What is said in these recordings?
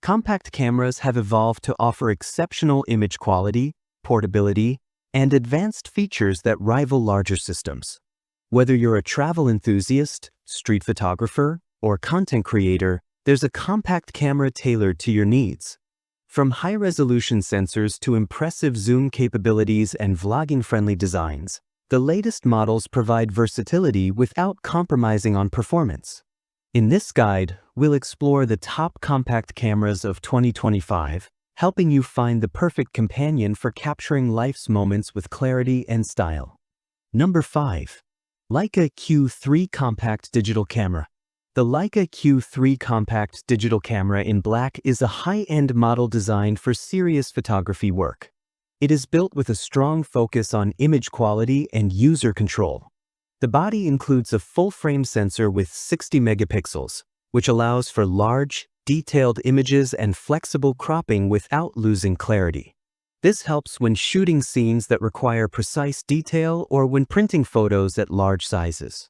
Compact cameras have evolved to offer exceptional image quality, portability, and advanced features that rival larger systems. Whether you're a travel enthusiast, street photographer, or content creator, there's a compact camera tailored to your needs. From high-resolution sensors to impressive zoom capabilities and vlogging-friendly designs, the latest models provide versatility without compromising on performance. In this guide, we'll explore the top compact cameras of 2025, helping you find the perfect companion for capturing life's moments with clarity and style. Number 5. Leica Q3 Compact Digital Camera. The Leica Q3 Compact Digital Camera in black is a high-end model designed for serious photography work. It is built with a strong focus on image quality and user control. The body includes a full-frame sensor with 60 megapixels, which allows for large, detailed images and flexible cropping without losing clarity. This helps when shooting scenes that require precise detail or when printing photos at large sizes.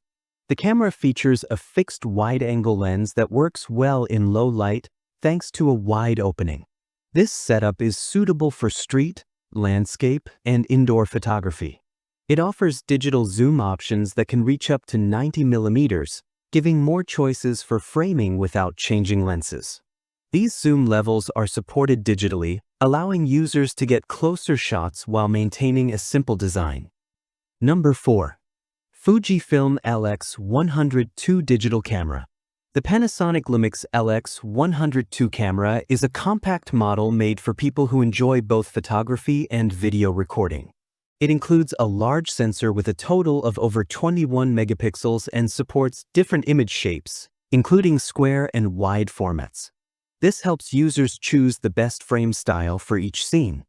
The camera features a fixed wide-angle lens that works well in low light thanks to a wide opening. This setup is suitable for street, landscape, and indoor photography. It offers digital zoom options that can reach up to 90 millimeters, giving more choices for framing without changing lenses. These zoom levels are supported digitally, allowing users to get closer shots while maintaining a simple design. Number 4. Fujifilm LX102 Digital Camera. The Panasonic Lumix LX102 camera is a compact model made for people who enjoy both photography and video recording. It includes a large sensor with a total of over 21 megapixels and supports different image shapes, including square and wide formats. This helps users choose the best frame style for each scene.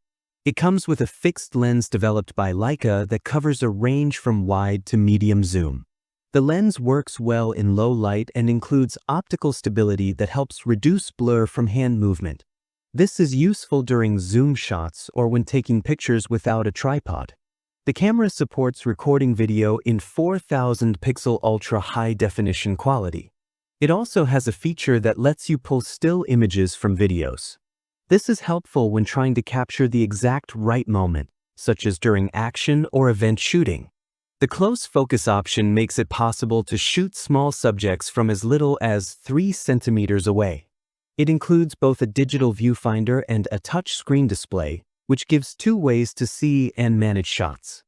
It comes with a fixed lens developed by Leica that covers a range from wide to medium zoom. The lens works well in low light and includes optical stability that helps reduce blur from hand movement. This is useful during zoom shots or when taking pictures without a tripod. The camera supports recording video in 4000 pixel ultra high definition quality. It also has a feature that lets you pull still images from videos. This is helpful when trying to capture the exact right moment, such as during action or event shooting. The close focus option makes it possible to shoot small subjects from as little as 3 centimeters away. It includes both a digital viewfinder and a touch screen display, which gives 2 ways to see and manage shots.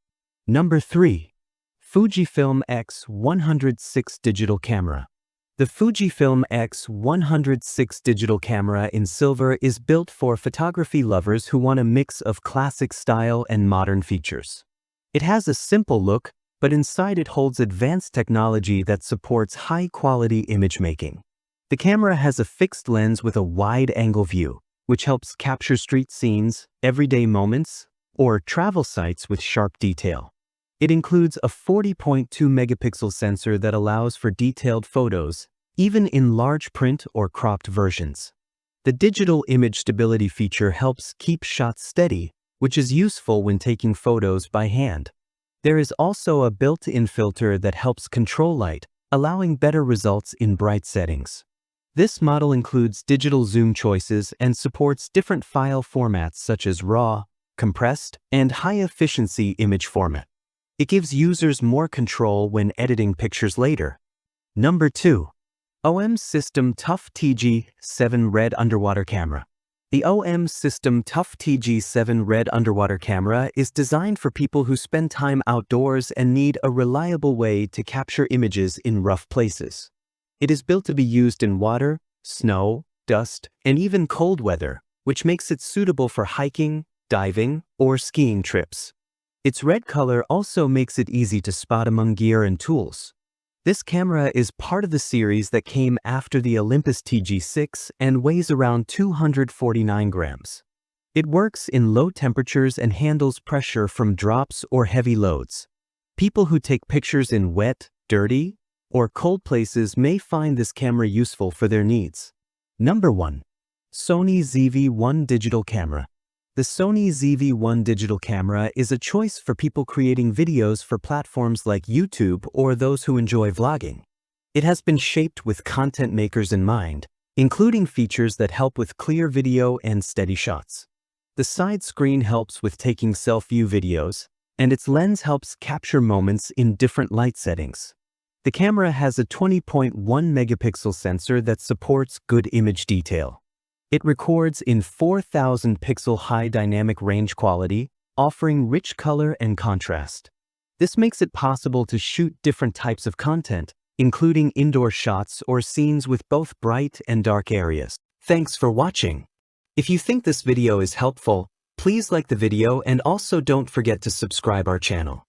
Number 3. Fujifilm X106 Digital Camera. The Fujifilm X106 digital camera in silver is built for photography lovers who want a mix of classic style and modern features. It has a simple look, but inside it holds advanced technology that supports high-quality image making. The camera has a fixed lens with a wide-angle view, which helps capture street scenes, everyday moments, or travel sites with sharp detail. It includes a 40.2 megapixel sensor that allows for detailed photos, even in large print or cropped versions. The digital image stability feature helps keep shots steady, which is useful when taking photos by hand. There is also a built-in filter that helps control light, allowing better results in bright settings. This model includes digital zoom choices and supports different file formats such as RAW, compressed, and high-efficiency image format. It gives users more control when editing pictures later. Number 2. OM System TUF TG7 Red Underwater Camera. The OM System TUF TG7 Red Underwater Camera is designed for people who spend time outdoors and need a reliable way to capture images in rough places. It is built to be used in water, snow, dust, and even cold weather, which makes it suitable for hiking, diving, or skiing trips. Its red color also makes it easy to spot among gear and tools. This camera is part of the series that came after the Olympus TG6 and weighs around 249 grams. It works in low temperatures and handles pressure from drops or heavy loads. People who take pictures in wet, dirty, or cold places may find this camera useful for their needs. Number 1. Sony ZV-1 Digital Camera. The Sony ZV-1 digital camera is a choice for people creating videos for platforms like YouTube or those who enjoy vlogging. It has been shaped with content makers in mind, including features that help with clear video and steady shots. The side screen helps with taking self-view videos, and its lens helps capture moments in different light settings. The camera has a 20.1 megapixel sensor that supports good image detail. It records in 4,000 pixel high dynamic range quality, offering rich color and contrast. This makes it possible to shoot different types of content, including indoor shots or scenes with both bright and dark areas. Thanks for watching. If you think this video is helpful, please like the video and also don't forget to subscribe our channel.